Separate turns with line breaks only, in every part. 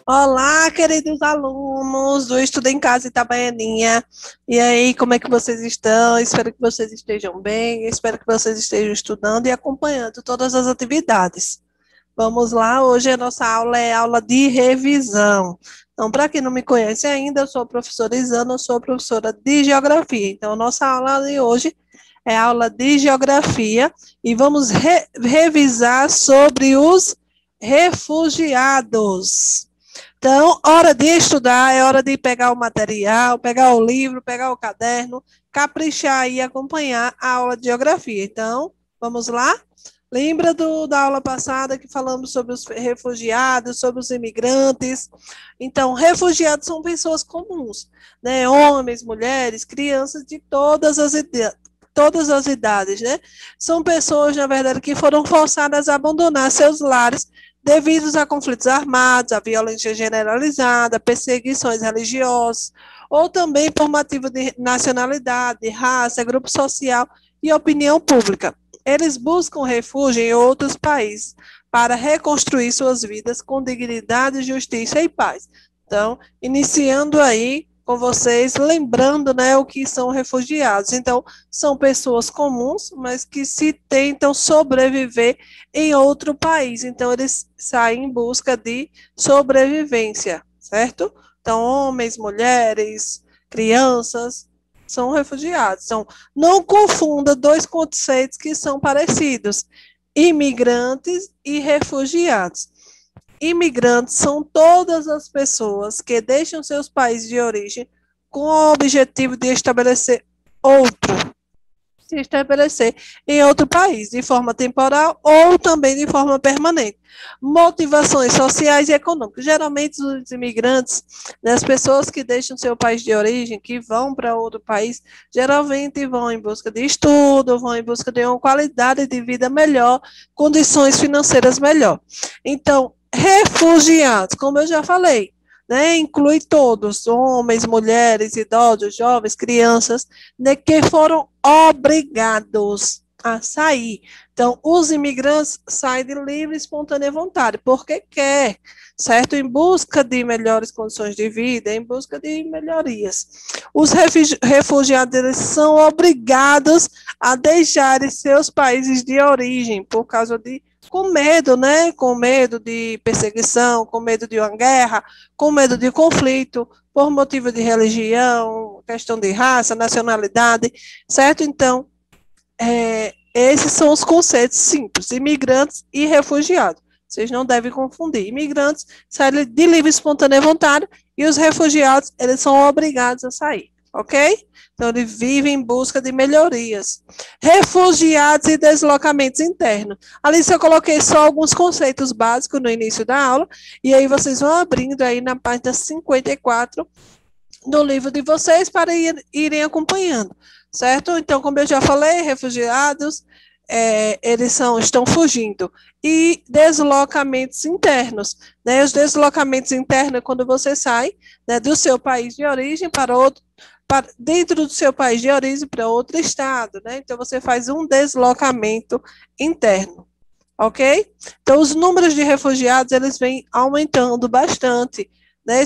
Olá, queridos alunos do Estudo em Casa Itabaianinha. E aí, como é que vocês estão? Espero que vocês estejam bem, espero que vocês estejam estudando e acompanhando todas as atividades. Vamos lá, hoje a nossa aula é aula de revisão. Então, para quem não me conhece ainda, eu sou a professora Isana, eu sou a professora de Geografia. Então, nossa aula de hoje é aula de Geografia e vamos revisar sobre os refugiados. Então, hora de estudar, é hora de pegar o material, pegar o livro, pegar o caderno, caprichar e acompanhar a aula de geografia. Então, vamos lá? Lembra da aula passada que falamos sobre os refugiados, sobre os imigrantes? Então, refugiados são pessoas comuns, né? Homens, mulheres, crianças de todas as idades, né? São pessoas, na verdade, que foram forçadas a abandonar seus lares devido a conflitos armados, a violência generalizada, perseguições religiosas, ou também por motivo de nacionalidade, raça, grupo social e opinião pública. Eles buscam refúgio em outros países para reconstruir suas vidas com dignidade, justiça e paz. Então, iniciando aí com vocês, lembrando, né, o que são refugiados. Então, são pessoas comuns, mas que se tentam sobreviver em outro país. Então, eles saem em busca de sobrevivência, certo? Então, homens, mulheres, crianças são refugiados. Então, não confunda dois conceitos que são parecidos: imigrantes e refugiados. Imigrantes são todas as pessoas que deixam seus países de origem com o objetivo de se estabelecer em outro país, de forma temporal ou também de forma permanente. Motivações sociais e econômicas. Geralmente, os imigrantes, né, as pessoas que deixam seu país de origem, que vão para outro país, geralmente vão em busca de estudo, vão em busca de uma qualidade de vida melhor, condições financeiras melhor. Então, refugiados, como eu já falei, né, inclui todos, homens, mulheres, idosos, jovens, crianças, né, que foram obrigados a sair. Então, os imigrantes saem de livre e espontânea vontade, porque quer, certo? Em busca de melhores condições de vida, em busca de melhorias. Os refugiados, eles são obrigados a deixarem seus países de origem, por causa de com medo, né? Com medo de perseguição, com medo de uma guerra, com medo de conflito, por motivo de religião, questão de raça, nacionalidade, certo? Então, esses são os conceitos simples: imigrantes e refugiados. Vocês não devem confundir. Imigrantes saem de livre e espontânea vontade e os refugiados, eles são obrigados a sair, ok? Então, ele vive em busca de melhorias. Refugiados e deslocamentos internos. Ali eu coloquei só alguns conceitos básicos no início da aula, e aí vocês vão abrindo aí na página 54 do livro de vocês para irem acompanhando, certo? Então, como eu já falei, refugiados, eles estão fugindo. E deslocamentos internos, né? Os deslocamentos internos é quando você sai, né, do seu país de origem para outro, dentro do seu país de origem para outro estado, né? Então, você faz um deslocamento interno, ok? Então, os números de refugiados, eles vêm aumentando bastante, né?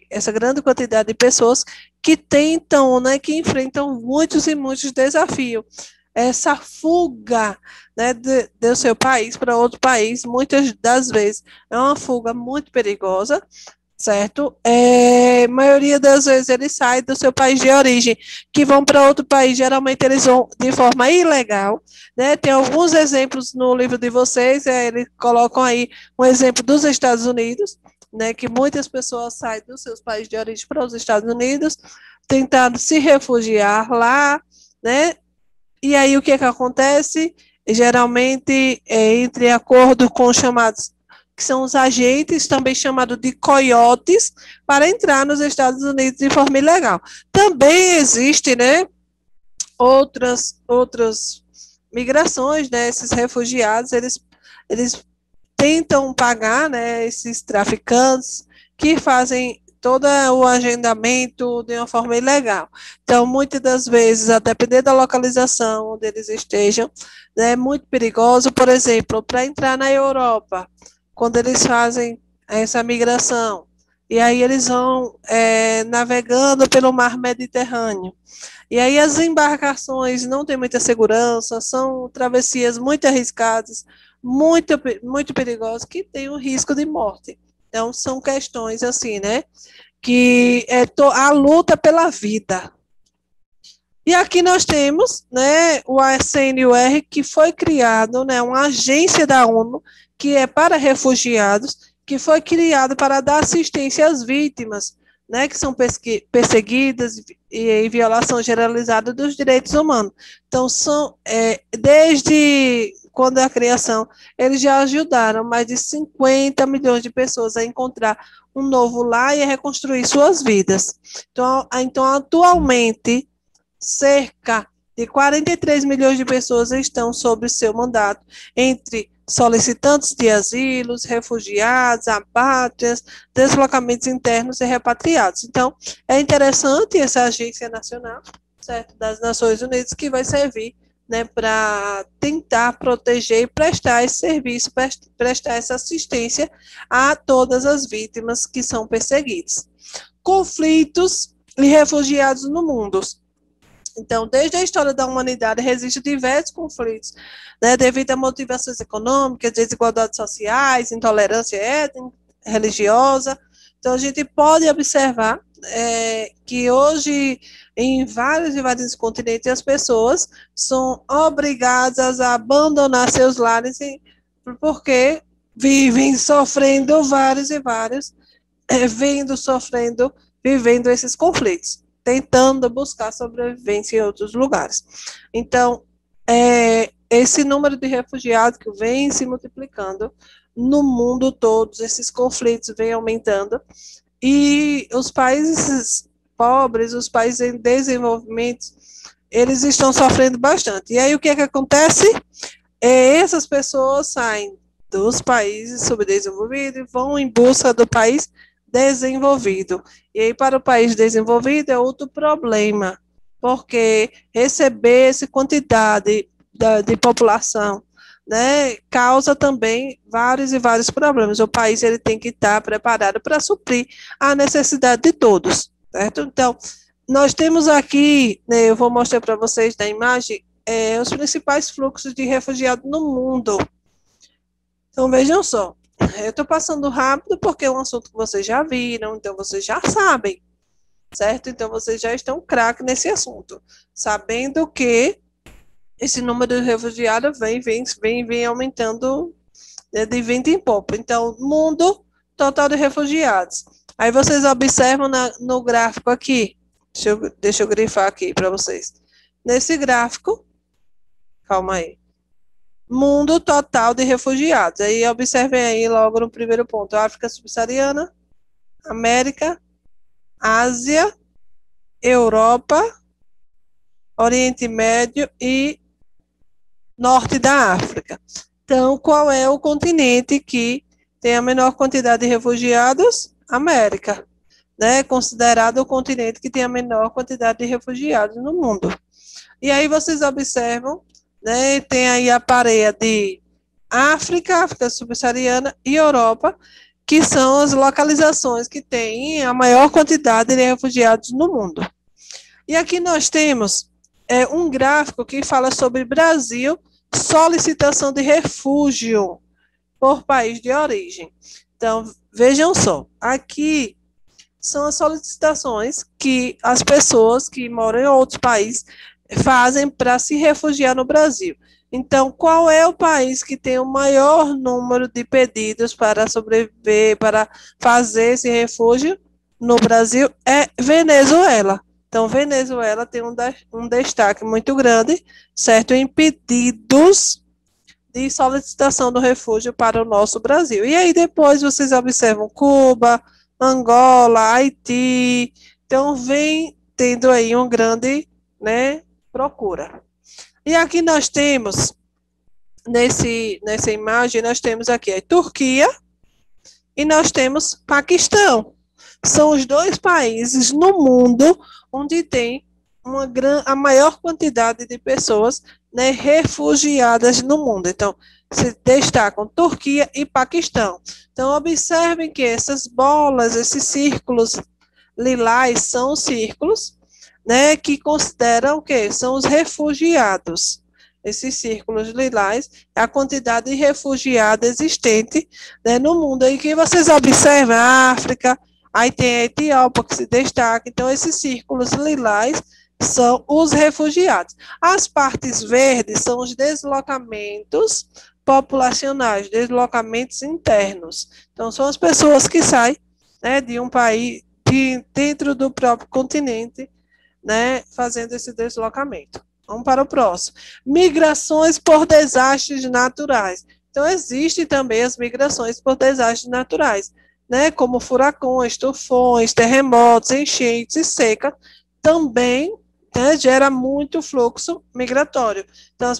Essa grande quantidade de pessoas que tentam, né, que enfrentam muitos e muitos desafios. Essa fuga, né, do seu país para outro país, muitas das vezes, é uma fuga muito perigosa, certo? A maioria das vezes eles saem do seu país de origem, que vão para outro país, geralmente eles vão de forma ilegal, né? Tem alguns exemplos no livro de vocês, eles colocam aí um exemplo dos Estados Unidos, né, que muitas pessoas saem dos seus países de origem para os Estados Unidos, tentando se refugiar lá, né? E aí o que acontece? Geralmente, entre acordo com os chamados, que são os agentes, também chamados de coiotes, para entrar nos Estados Unidos de forma ilegal. Também existe, né, outras migrações, né, esses refugiados, eles tentam pagar, né, esses traficantes que fazem todo o agendamento de uma forma ilegal. Então, muitas das vezes, a depender da localização onde eles estejam, né, é muito perigoso. Por exemplo, para entrar na Europa, quando eles fazem essa migração. E aí eles vão navegando pelo mar Mediterrâneo. E aí as embarcações não têm muita segurança, são travessias muito arriscadas, muito perigosas, que têm o risco de morte. Então, são questões assim, né? Que é a luta pela vida. E aqui nós temos, né, o ACNUR, que foi criado, né, uma agência da ONU, que é para refugiados, que foi criado para dar assistência às vítimas, né, que são perseguidas e em violação generalizada dos direitos humanos. Então, desde quando a criação, eles já ajudaram mais de 50 milhões de pessoas a encontrar um novo lar e a reconstruir suas vidas. Então atualmente, cerca de 43 milhões de pessoas estão sob seu mandato, entre solicitantes de asilos, refugiados, apátridas, deslocamentos internos e repatriados. Então, é interessante essa agência nacional, certo, das Nações Unidas, que vai servir, né, para tentar proteger e prestar esse serviço, prestar essa assistência a todas as vítimas que são perseguidas. Conflitos e refugiados no mundo. Então, desde a história da humanidade, existem diversos conflitos, né, devido a motivações econômicas, desigualdades sociais, intolerância étnica, religiosa. Então, a gente pode observar que hoje, em vários e vários continentes, as pessoas são obrigadas a abandonar seus lares porque vivem sofrendo vários e vários, vivendo esses conflitos, tentando buscar sobrevivência em outros lugares. Então, esse número de refugiados que vem se multiplicando no mundo todo, esses conflitos vêm aumentando, e os países pobres, os países em desenvolvimento, eles estão sofrendo bastante. E aí o que é que acontece? Essas pessoas saem dos países subdesenvolvidos e vão em busca do país desenvolvido. E aí, para o país desenvolvido, é outro problema, porque receber essa quantidade de população, né, causa também vários e vários problemas. O país ele tem que estar preparado para suprir a necessidade de todos, certo? Então, nós temos aqui, né, eu vou mostrar para vocês na imagem, os principais fluxos de refugiados no mundo. Então, vejam só. Eu estou passando rápido porque é um assunto que vocês já viram, então vocês já sabem, certo? Então vocês já estão craque nesse assunto, sabendo que esse número de refugiados vem aumentando de vento em popa. Então, mundo total de refugiados. Aí vocês observam no gráfico aqui, deixa eu grifar aqui para vocês. Nesse gráfico, calma aí. Mundo total de refugiados. Aí observem aí logo no primeiro ponto: África subsaariana, América, Ásia, Europa, Oriente Médio e Norte da África. Então, qual é o continente que tem a menor quantidade de refugiados? América, né? Considerado o continente que tem a menor quantidade de refugiados no mundo. E aí vocês observam, né, tem aí a pareia de África subsaariana e Europa, que são as localizações que têm a maior quantidade de refugiados no mundo. E aqui nós temos um gráfico que fala sobre Brasil, solicitação de refúgio por país de origem. Então, vejam só, aqui são as solicitações que as pessoas que moram em outros países fazem para se refugiar no Brasil. Então, qual é o país que tem o maior número de pedidos para sobreviver, para fazer esse refúgio no Brasil? É Venezuela. Então, Venezuela tem um destaque muito grande, certo, em pedidos de solicitação do refúgio para o nosso Brasil. E aí depois vocês observam Cuba, Angola, Haiti. Então, vem tendo aí um grande, né, procura. E aqui nós temos, nessa imagem, nós temos aqui a Turquia e nós temos Paquistão. São os dois países no mundo onde tem a maior quantidade de pessoas né, refugiadas no mundo. Então, se destacam Turquia e Paquistão. Então, observem que essas bolas, esses círculos lilás são os círculos, né, que consideram o quê? São os refugiados. Esses círculos lilás é a quantidade de refugiados existente, né, no mundo. Aí que vocês observam a África, aí tem a Etiópia que se destaca. Então, esses círculos lilás são os refugiados. As partes verdes são os deslocamentos populacionais, deslocamentos internos. Então, são as pessoas que saem, né, de um país, dentro do próprio continente, né, fazendo esse deslocamento. Vamos para o próximo. Migrações por desastres naturais. Então, existem também as migrações por desastres naturais, né, como furacões, tufões, terremotos, enchentes e seca, também, né, gera muito fluxo migratório. Então,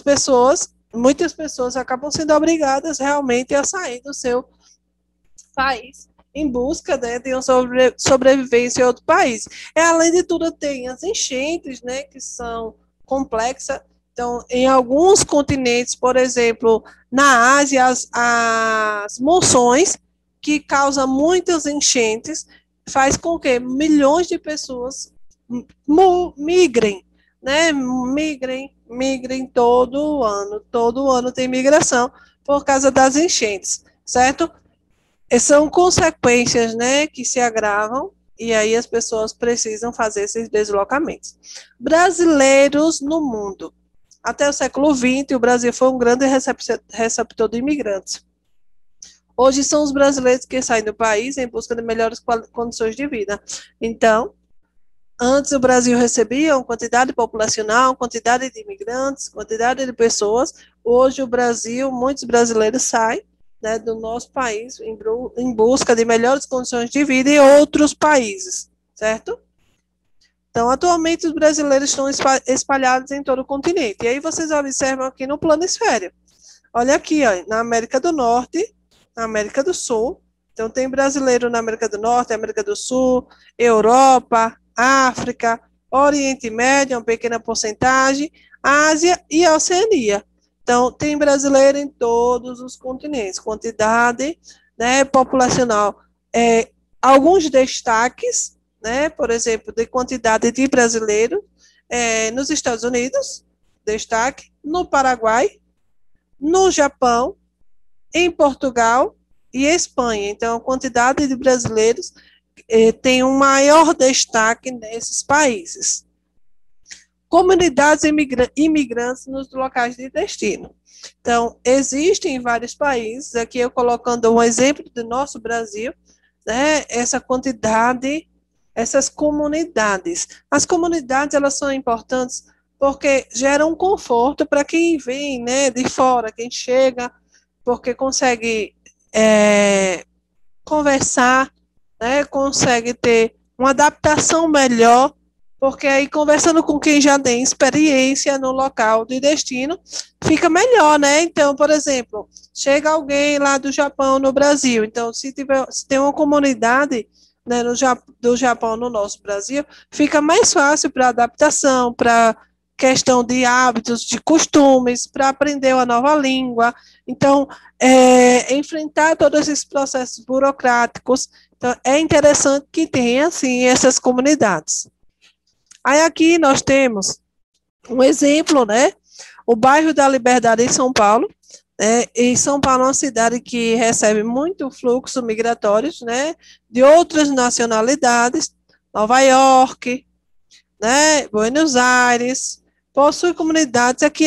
muitas pessoas acabam sendo obrigadas realmente a sair do seu país em busca, né, de uma sobrevivência em outro país. Além de tudo, tem as enchentes, né, que são complexas. Então, em alguns continentes, por exemplo, na Ásia, as monções, que causam muitas enchentes, faz com que milhões de pessoas migrem, né, migrem todo ano tem migração por causa das enchentes, certo? São consequências, né, que se agravam, e aí as pessoas precisam fazer esses deslocamentos. Brasileiros no mundo. Até o século XX, o Brasil foi um grande receptor de imigrantes. Hoje são os brasileiros que saem do país em busca de melhores condições de vida. Então, antes o Brasil recebia uma quantidade populacional, quantidade de imigrantes, quantidade de pessoas. Hoje o Brasil, muitos brasileiros saem, né, do nosso país em busca de melhores condições de vida em outros países, certo? Então, atualmente, os brasileiros estão espalhados em todo o continente. E aí vocês observam aqui no planisfério. Olha aqui, ó, na América do Norte, na América do Sul. Então, tem brasileiro na América do Norte, América do Sul, Europa, África, Oriente Médio, uma pequena porcentagem, Ásia e Oceania. Então, tem brasileiro em todos os continentes, quantidade, né, populacional. Alguns destaques, né, por exemplo, de quantidade de brasileiros nos Estados Unidos, destaque, no Paraguai, no Japão, em Portugal e Espanha. Então, a quantidade de brasileiros tem um maior destaque nesses países. Comunidades imigrantes nos locais de destino. Então, existem em vários países, aqui eu colocando um exemplo do nosso Brasil, né, essa quantidade, essas comunidades. As comunidades, elas são importantes porque geram um conforto para quem vem, né, de fora, quem chega, porque consegue conversar, né, consegue ter uma adaptação melhor, porque aí conversando com quem já tem experiência no local de destino, fica melhor, né? Então, por exemplo, chega alguém lá do Japão no Brasil, então se tem uma comunidade, né, do Japão no nosso Brasil, fica mais fácil para adaptação, para questão de hábitos, de costumes, para aprender uma nova língua. Então, enfrentar todos esses processos burocráticos. Então, é interessante que tenha, assim, essas comunidades. Aí aqui nós temos um exemplo, né? O bairro da Liberdade em São Paulo. Em São Paulo é uma cidade que recebe muito fluxo migratório, né? De outras nacionalidades. Nova York, né? Buenos Aires. Possui comunidades, aqui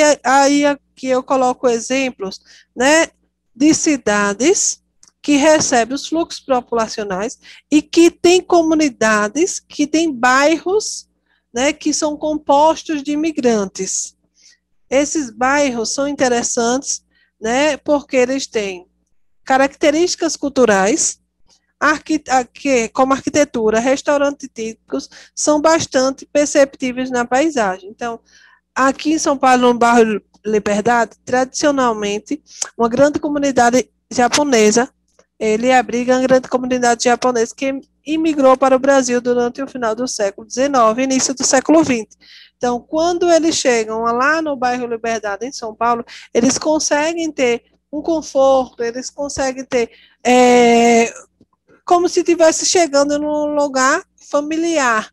eu coloco exemplos, né? De cidades que recebem os fluxos populacionais e que tem comunidades, que tem bairros, né, que são compostos de imigrantes. Esses bairros são interessantes, né, porque eles têm características culturais, como arquitetura, restaurantes típicos, são bastante perceptíveis na paisagem. Então, aqui em São Paulo, no bairro Liberdade, tradicionalmente, uma grande comunidade japonesa, ele abriga uma grande comunidade japonesa que imigrou para o Brasil durante o final do século XIX e início do século XX. Então, quando eles chegam lá no bairro Liberdade, em São Paulo, eles conseguem ter um conforto, eles conseguem ter como se estivesse chegando num lugar familiar,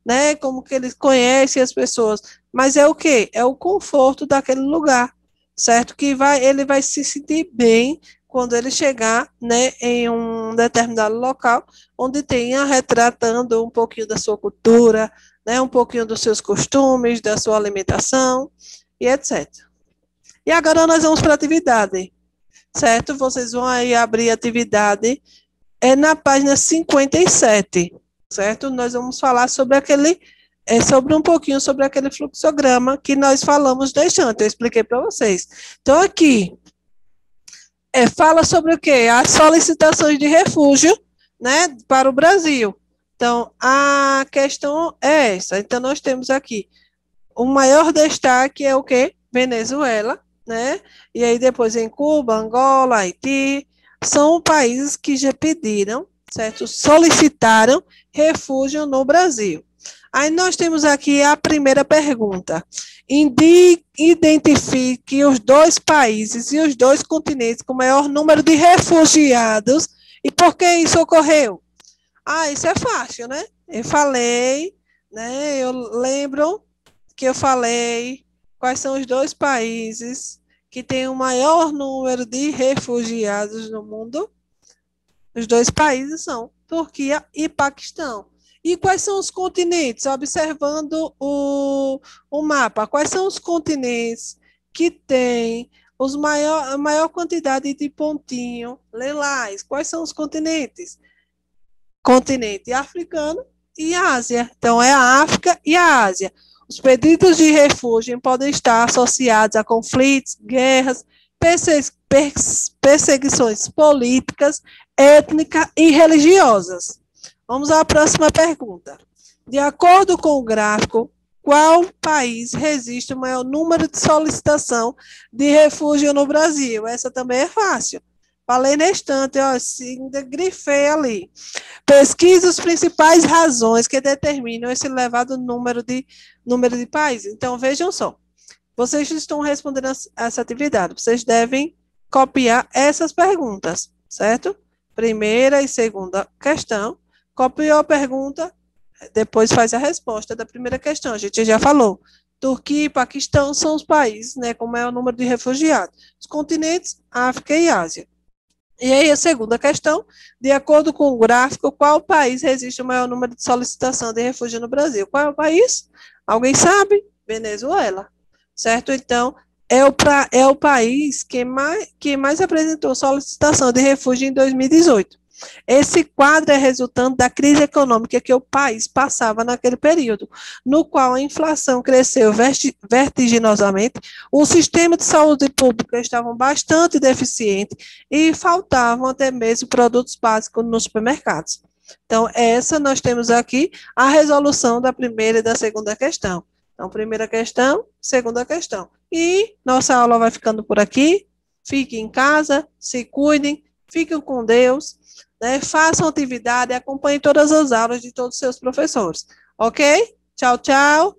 né? Como que eles conhecem as pessoas. Mas é o quê? É o conforto daquele lugar, certo? Ele vai se sentir bem quando ele chegar, né, em um determinado local, onde tenha retratando um pouquinho da sua cultura, né, um pouquinho dos seus costumes, da sua alimentação e etc. E agora nós vamos para a atividade, certo? Vocês vão aí abrir a atividade na página 57, certo? Nós vamos falar sobre sobre um pouquinho sobre aquele fluxograma que nós falamos deixando, eu expliquei para vocês. Então, aqui, fala sobre o quê? As solicitações de refúgio, né, para o Brasil. Então, a questão é essa. Então, nós temos aqui, o maior destaque é o quê? Venezuela, né? E aí depois em Cuba, Angola, Haiti, são países que já pediram, certo? Solicitaram refúgio no Brasil. Aí nós temos aqui a primeira pergunta. Identifique os 2 países e os 2 continentes com maior número de refugiados e por que isso ocorreu? Isso é fácil, né? Eu falei, né? Eu lembro que eu falei quais são os 2 países que têm o maior número de refugiados no mundo. Os 2 países são Turquia e Paquistão. E quais são os continentes? Observando o mapa, quais são os continentes que têm a maior quantidade de pontinho lilás? Quais são os continentes? Continente africano e Ásia. Então, é a África e a Ásia. Os pedidos de refúgio podem estar associados a conflitos, guerras, perseguições políticas, étnicas e religiosas. Vamos à próxima pergunta. De acordo com o gráfico, qual país resiste o maior número de solicitação de refúgio no Brasil? Essa também é fácil. Falei na estante, ainda grifei ali. Pesquisa as principais razões que determinam esse elevado número de países. Então, vejam só. Vocês estão respondendo essa atividade. Vocês devem copiar essas perguntas, certo? Primeira e segunda questão. Copiou a pergunta, depois faz a resposta da primeira questão. A gente já falou. Turquia e Paquistão são os países, né, com maior número de refugiados. Os continentes, África e Ásia. E aí, a segunda questão, de acordo com o gráfico, qual país resiste o maior número de solicitação de refúgio no Brasil? Qual é o país? Alguém sabe? Venezuela, certo? Então, é o país que mais apresentou solicitação de refúgio em 2018. Esse quadro é resultante da crise econômica que o país passava naquele período, no qual a inflação cresceu vertiginosamente, o sistema de saúde pública estava bastante deficiente e faltavam até mesmo produtos básicos nos supermercados. Então, essa nós temos aqui a resolução da primeira e da segunda questão. Então, primeira questão, segunda questão. E nossa aula vai ficando por aqui. Fiquem em casa, se cuidem, fiquem com Deus, né? Façam atividade, acompanhem todas as aulas de todos os seus professores. Ok? Tchau, tchau.